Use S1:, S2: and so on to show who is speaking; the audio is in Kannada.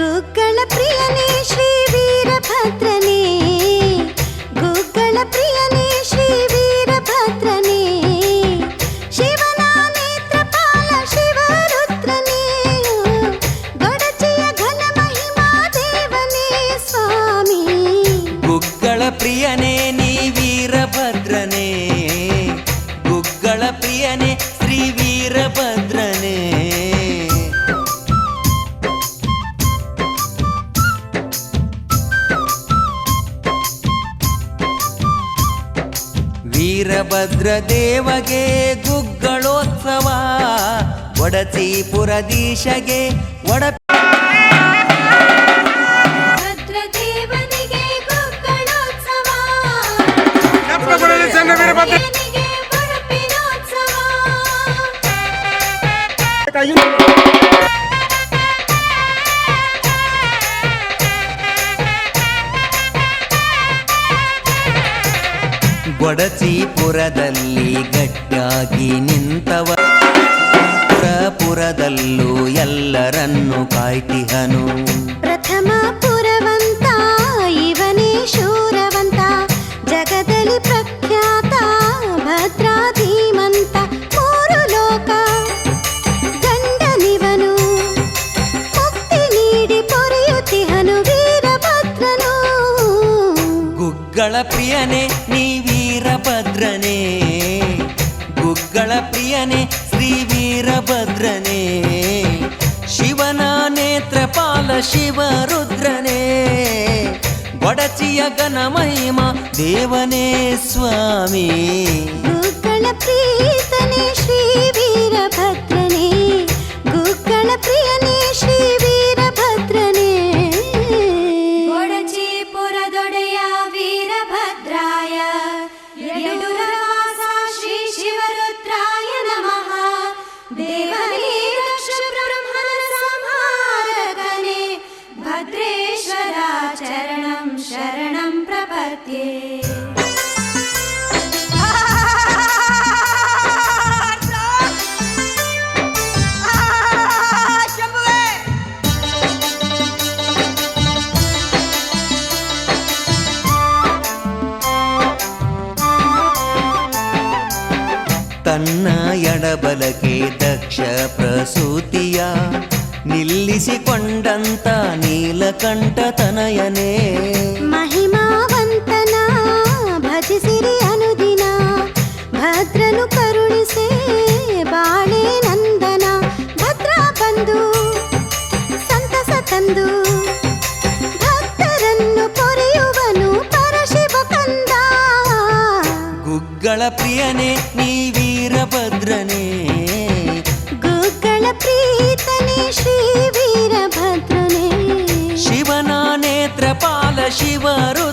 S1: ಗುಗ್ಗಳ ಪ್ರಿಯನೇ ಶ್ರೀ ವೀರಭದ್ರನೇ, ಗುಗ್ಗಳ ಪ್ರಿಯನೇ ಶ್ರೀ ವೀರಭದ್ರನೇ, ಶಿವನ ನೇತ್ರಪಾಲ ಶಿವರುದ್ರನೇ, ಗೊಡಚಿಯ ಘನ ಮಹಿಮಾ ದೇವನೇ ಸ್ವಾಮಿ.
S2: ಗುಗ್ಗಳ ಪ್ರಿಯನೇ ನೀ ವೀರಭದ್ರನೇ, ಗುಗ್ಗಳ ಪ್ರಿಯನೇ ಶ್ರೀ ವೀರಭದ್ರನೇ. ವೀರಭದ್ರ ದೇವಗೆ ಗುಗ್ಗಳೋತ್ಸವ, ಒಡಚೀಪುರದೀಶಗೆ ಒಡ
S1: ಭದ್ರದೇವನಿಗೆ ಗುಗ್ಗಳೋತ್ಸವ,
S3: ವೀರಭದ್ರನಿಗೆ
S1: ಉಡುಪಿನೋತ್ಸವ.
S2: ಒಡಚೀಪುರದಲ್ಲಿ ಗಟ್ಟಿಯಾಗಿ ನಿಂತವ, ಪುರದಲ್ಲೂ ಎಲ್ಲರನ್ನು ಕಾಯ್ತಿಹನು.
S1: ಪ್ರಥಮ ಪುರವಂತ ಇವನೇ ಶೂರವಂತ, ಜಗದಲ್ಲಿ ಪ್ರಖ್ಯಾತ ಭದ್ರಾಧೀಮಂತ. ಮೂರು ಲೋಕ ಗಂಡನಿವನು, ಮುಕ್ತಿ ನೀಡಿ ಪೊರೆಯುತ್ತಿಹನು ವೀರಭದ್ರನು.
S2: ಗುಗ್ಗಳ ಪ್ರಿಯನೇ ನೀ ವೀರಭದ್ರನೇ, ಗುಗ್ಗಳ ಪ್ರಿಯನೇ ಶ್ರೀ ವೀರಭದ್ರನೇ, ಶಿವನ ನೇತ್ರಪಾಲ ಶಿವರುದ್ರನೇ, ಗೊಡಚಿಯ ಘನ ಮಹಿಮಾ ದೇವನೇ ಸ್ವಾಮಿ.
S1: ಗುಗ್ಗಳ ಪ್ರೀತನೇ ಶ್ರೀ ವೀರಭದ್ರನೇ, ಗುಗ್ಗಳ ಪ್ರಿಯನೇ ಶ್ರೀ ವೀರಭದ್ರನೇ. ಗೊಡಚಿಪುರದೊಡೆಯ ವೀರಭದ್ರಾಯ, ಯಡುರವಾಸ ಶ್ರೀ ಶಿವರುದ್ರಾಯ ನಮಃ. ದೇವನೇ ದಕ್ಷ ಬ್ರಹ್ಮನ ಸಂಹಾರಕನೇ, ಭದ್ರೇಶ್ವರ ಚರಣಂ ಶರಣಂ ಪ್ರಪದ್ಯೆ.
S2: ತನ್ನ ಎಡಬಲಕ್ಕೆ ದಕ್ಷ ಪ್ರಸೂತಿಯ ನಿಲ್ಲಿಸಿಕೊಂಡಂತ ನೀಲಕಂಠ ತನಯನೇ,
S1: ಮಹಿಮಾವಂತನ ಭಜಿಸಿರಿ ಅನುದಿನ, ಭದ್ರನು ಕರುಣಿಸೆ ಬಾಳೆ ನಂದನ. ಭದ್ರ ಬಂದು ಸಂತಸ ತಂದು ಭಕ್ತರನ್ನು ಪೊರೆಯುವನು ಪರಶಿವ ಕಂದ.
S2: ಗುಗ್ಗಳ ಪ್ರಿಯನೇ ನೀ ವೀರಭದ್ರನೇ,
S1: ಗುಗ್ಗಳ ಪ್ರೀತನೇ ಶ್ರೀ ವೀರಭದ್ರನೇ,
S2: ಶಿವನ ನೇತ್ರಪಾಲ ಶಿವರು